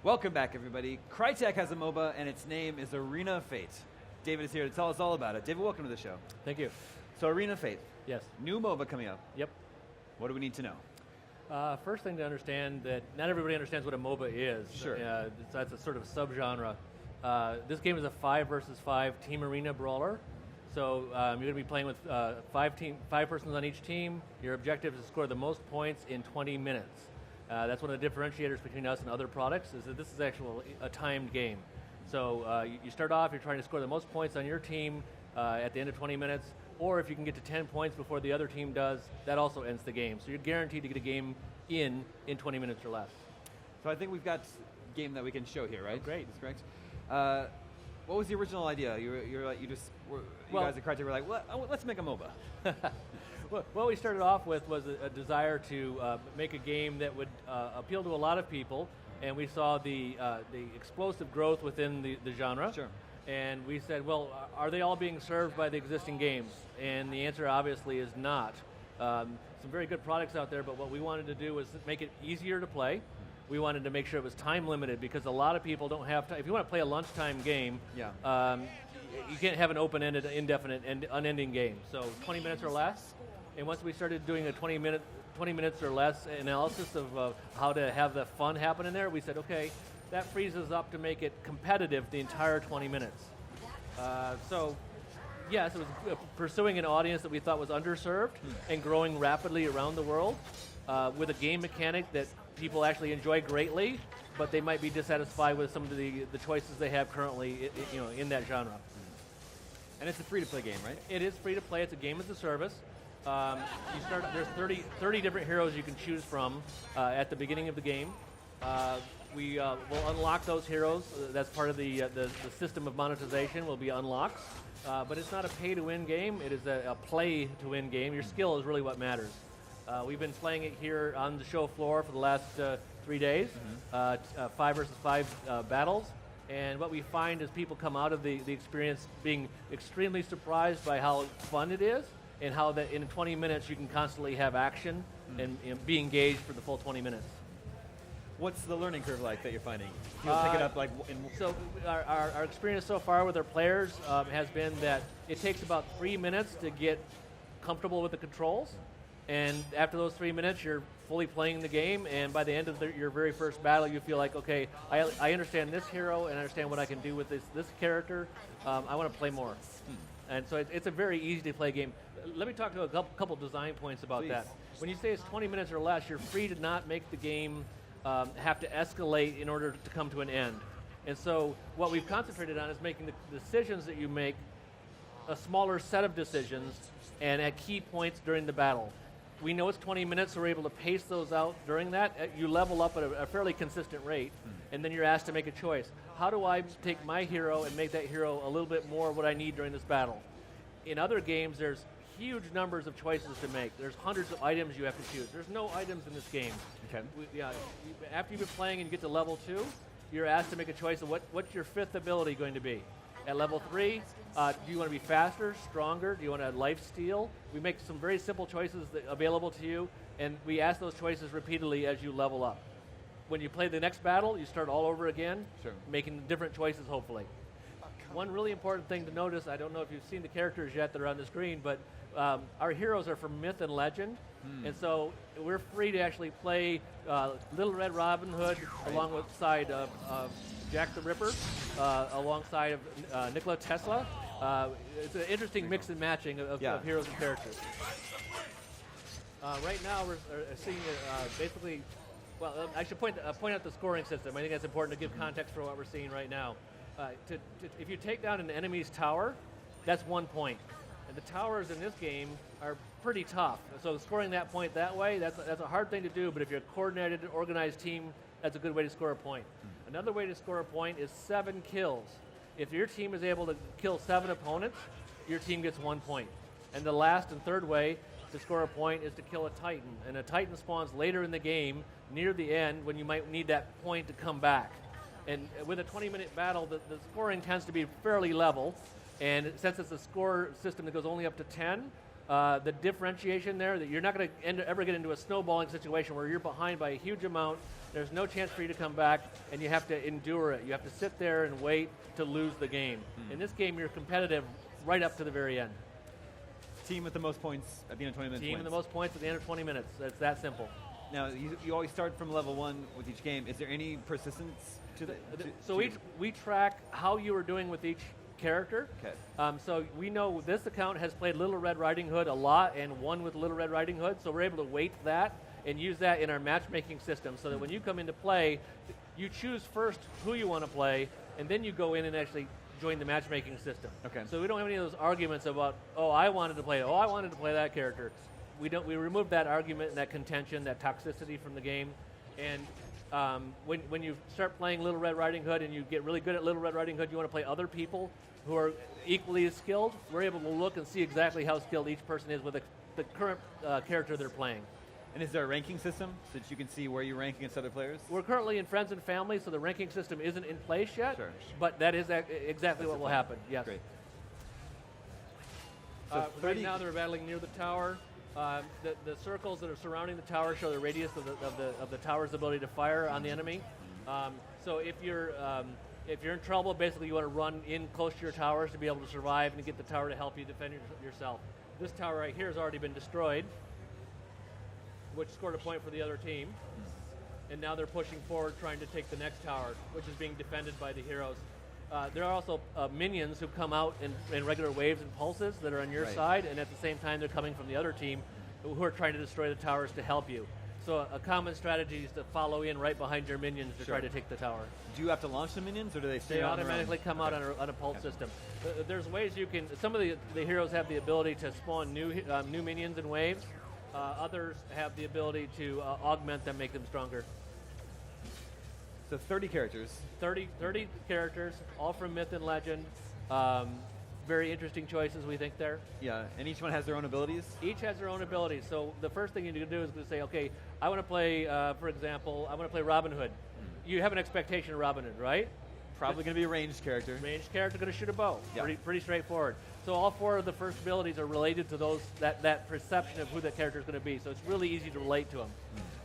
Welcome back, everybody. Crytek has a MOBA, and its name is Arena of Fate. David is here to tell us all about it. David, welcome to the show. Thank you. So, Arena of Fate. Yes. New MOBA coming up. Yep. What do we need to know? First thing to understand that not everybody understands what a MOBA is. Sure. That's a sort of subgenre. This game is a 5 versus 5 team arena brawler. So you're going to be playing with five persons on each team. Your objective is to score the most points in 20 minutes. That's one of the differentiators between us and other products, is that this is actually a timed game. So you start off, you're trying to score the most points on your team at the end of 20 minutes, or if you can get to 10 points before the other team does, that also ends the game. So you're guaranteed to get a game in 20 minutes or less. So I think we've got a game that we can show here, right? Oh, great. That's correct. What was the original idea? You guys at Crytek were like, well, let's make a MOBA. Well, what we started off with was a desire to make a game that would appeal to a lot of people, and we saw the explosive growth within the genre. Sure. And we said, well, are they all being served by the existing games? And the answer obviously is not. Some very good products out there, but what we wanted to do was make it easier to play. We wanted to make sure it was time limited, because a lot of people don't have time. If you want to play a lunchtime game, you can't have an open-ended, indefinite, and unending game. So 20 minutes or less. And once we started doing a 20 minutes or less analysis of how to have the fun happen in there, we said, okay, that frees us up to make it competitive the entire 20 minutes. So yes, it was pursuing an audience that we thought was underserved and growing rapidly around the world with a game mechanic that people actually enjoy greatly, but they might be dissatisfied with some of the choices they have currently in that genre. And it's a free-to-play game, right? It is free to play. It's a game as a service. There's 30 different heroes you can choose from at the beginning of the game. We will unlock those heroes. That's part of the system of monetization will be unlocks. But it's not a pay-to-win game. It is a play-to-win game. Your skill is really what matters. We've been playing it here on the show floor for the last 3 days, 5 versus 5 battles. And what we find is people come out of the experience being extremely surprised by how fun it is, and how that in 20 minutes you can constantly have action and be engaged for the full 20 minutes. What's the learning curve like that you're finding? People pick it up like So our experience so far with our players has been that it takes about 3 minutes to get comfortable with the controls. And after those 3 minutes, you're fully playing the game, and by the end of your very first battle, you feel like, okay, I understand this hero, and I understand what I can do with this character. I want to play more. And so it's a very easy to play game. Let me talk to a couple design points about Please. that. When you say it's 20 minutes or less, you're free to not make the game have to escalate in order to come to an end. And so what we've concentrated on is making the decisions that you make a smaller set of decisions and at key points during the battle. We know it's 20 minutes, so we're able to pace those out during that. You level up at a fairly consistent rate, and then you're asked to make a choice. How do I take my hero and make that hero a little bit more what I need during this battle? In other games, there's huge numbers of choices to make. There's hundreds of items you have to choose. There's no items in this game. Okay. After you've been playing and you get to level 2, you're asked to make a choice of what's your 5th ability going to be. At level 3, do you want to be faster, stronger? Do you want to life steal? We make some very simple choices available to you, and we ask those choices repeatedly as you level up. When you play the next battle, you start all over again, making different choices, hopefully. One really important thing to notice, I don't know if you've seen the characters yet that are on the screen, but our heroes are from myth and legend, and so we're free to actually play Little Red Robin Hood alongside Jack the Ripper, alongside of Nikola Tesla. It's an interesting mix and matching of heroes and characters. Right now we're seeing basically, well, I should point out the scoring system. I think that's important to give context for what we're seeing right now. If you take down an enemy's tower, that's 1 point. And the towers in this game are pretty tough. So scoring that point that way, that's a hard thing to do, but if you're a coordinated, organized team, that's a good way to score a point. Another way to score a point is 7 kills. If your team is able to kill 7 opponents, your team gets 1 point. And the last and third way to score a point is to kill a Titan. And a Titan spawns later in the game, near the end, when you might need that point to come back. And with a 20-minute battle, the scoring tends to be fairly level. And since it's a score system that goes only up to 10, The differentiation there, that you're not going to ever get into a snowballing situation where you're behind by a huge amount, there's no chance for you to come back, and you have to endure it. You have to sit there and wait to lose the game. In this game, you're competitive right up to the very end. Team with the most points at the end of 20 minutes Team wins. with the most points at the end of 20 minutes. It's that simple. Now, you always start from level 1 with each game. Is there any persistence to the... So we track how you are doing with each character. Okay. So we know this account has played Little Red Riding Hood a lot and won with Little Red Riding Hood, so we're able to weight that and use that in our matchmaking system so that when you come into play, you choose first who you want to play, and then you go in and actually join the matchmaking system. Okay. So we don't have any of those arguments about, oh, I wanted to play that character. We remove that argument and that contention, that toxicity from the game. And when you start playing Little Red Riding Hood and you get really good at Little Red Riding Hood, you want to play other people who are equally as skilled, we're able to look and see exactly how skilled each person is with the current character they're playing. And is there a ranking system so that you can see where you rank against other players? We're currently in Friends and Family, so the ranking system isn't in place yet, Sure. but that is exactly what will happen, yes. Great. So right now they're battling near the tower. The circles that are surrounding the tower show the radius of the tower's ability to fire on the enemy. So if you're in trouble, basically you want to run in close to your towers to be able to survive and get the tower to help you defend yourself. This tower right here has already been destroyed, which scored a point for the other team. And now they're pushing forward trying to take the next tower, which is being defended by the heroes. There are also minions who come out in regular waves and pulses that are on your side, and at the same time they're coming from the other team who are trying to destroy the towers to help you. So a common strategy is to follow in right behind your minions to try to take the tower. Do you have to launch the minions, or do they stay on their own? They automatically come out on a pulse system. There's ways you can, some of the heroes have the ability to spawn new minions in waves. Others have the ability to augment them, make them stronger. So 30 characters. 30 characters, all from Myth and Legend. Very interesting choices, we think, there. Yeah, and each one has their own abilities? Each has their own abilities. So the first thing you need to do is to say, okay, I want to play, for example, I want to play Robin Hood. You have an expectation of Robin Hood, right? Probably going to be a ranged character. Ranged character going to shoot a bow. Yeah. Pretty straightforward. So all 4 of the first abilities are related to that perception of who that character is going to be. So it's really easy to relate to them.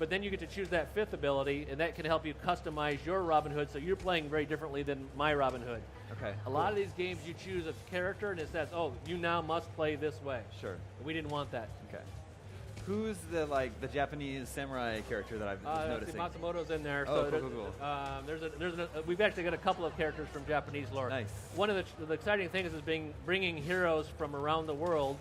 But then you get to choose that 5th ability, and that can help you customize your Robin Hood, so you're playing very differently than my Robin Hood. Okay. A lot of these games, you choose a character, and it says, oh, you now must play this way. Sure. We didn't want that. Okay. Who's the Japanese samurai character that I've been noticing? Matsumoto's in there. Oh, so cool. we've actually got a couple of characters from Japanese lore. Nice. One of the exciting things is bringing heroes from around the world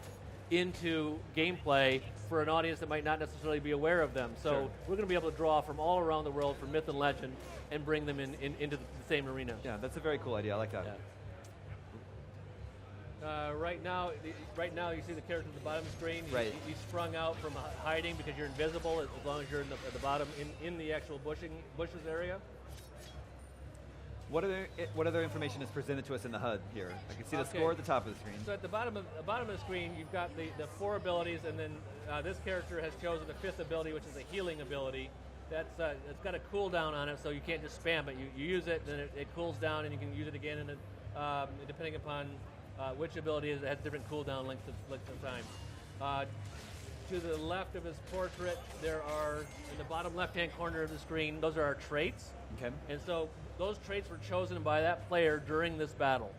into gameplay for an audience that might not necessarily be aware of them. So we're going to be able to draw from all around the world for Myth and Legend and bring them into the same arena. Yeah, that's a very cool idea. I like that. Yeah. Right now you see the character at the bottom of the screen. Right. He sprung out from hiding because you're invisible as long as you're at the bottom in the actual bushes area. What other information is presented to us in the HUD here? I can see the score at the top of the screen. So at the bottom of the screen, you've got the 4 abilities, and then this character has chosen the 5th ability, which is a healing ability. It's got a cooldown on it, so you can't just spam it. You use it, then it cools down, and you can use it again, and depending upon which ability it has different cooldown lengths of time. To the left of his portrait, there are, in the bottom left-hand corner of the screen, those are our traits. Okay. And so those traits were chosen by that player during this battle.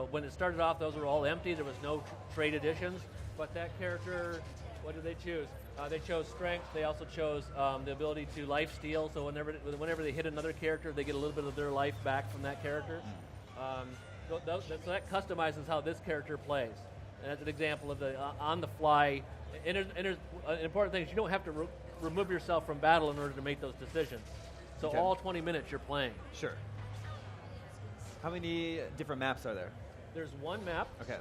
When it started off, those were all empty. There was no trait additions. But that character, what did they choose? They chose strength. They also chose the ability to life steal. So whenever they hit another character, they get a little bit of their life back from that character. So that customizes how this character plays. And that's an example of the on-the-fly. And there's an important thing is you don't have to remove yourself from battle in order to make those decisions. So all 20 minutes you're playing. Sure. How many different maps are there? There's 1 map. Okay.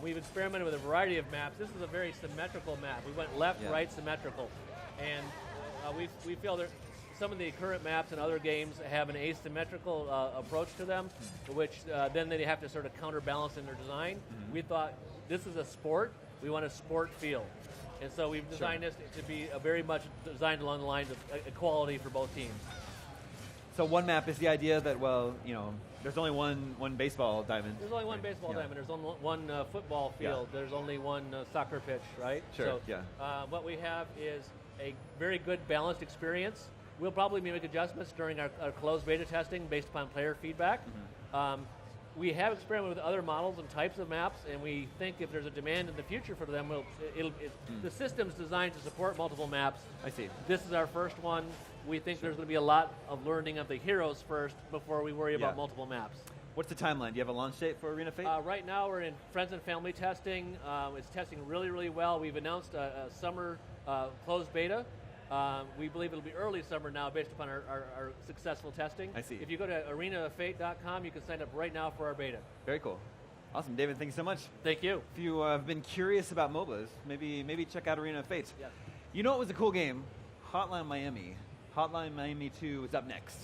We've experimented with a variety of maps. This is a very symmetrical map. We went left, right, symmetrical. And we feel that some of the current maps in other games have an asymmetrical approach to them, which then they have to sort of counterbalance in their design. We thought, this is a sport. We want a sport feel. And so we've designed this to be very much designed along the lines of equality for both teams. So one map is the idea that, well, there's only one baseball diamond. There's only one baseball diamond. There's only one football field. There's only one soccer pitch, right? Sure, so, what we have is a very good balanced experience. We'll probably make adjustments during our closed beta testing based upon player feedback. We have experimented with other models and types of maps, and we think if there's a demand in the future for them, the system's designed to support multiple maps. I see. This is our first one. We think there's going to be a lot of learning of the heroes first before we worry about multiple maps. What's the timeline? Do you have a launch date for Arena Fate? Right now we're in friends and family testing. It's testing really, really well. We've announced a summer closed beta. We believe it'll be early summer now based upon our successful testing. I see. If you go to arenafate.com, you can sign up right now for our beta. Very cool. Awesome. David, thank you so much. Thank you. If you have been curious about MOBAs, maybe check out Arena of Fate. Yes. You know what was a cool game? Hotline Miami. Hotline Miami 2 is up next.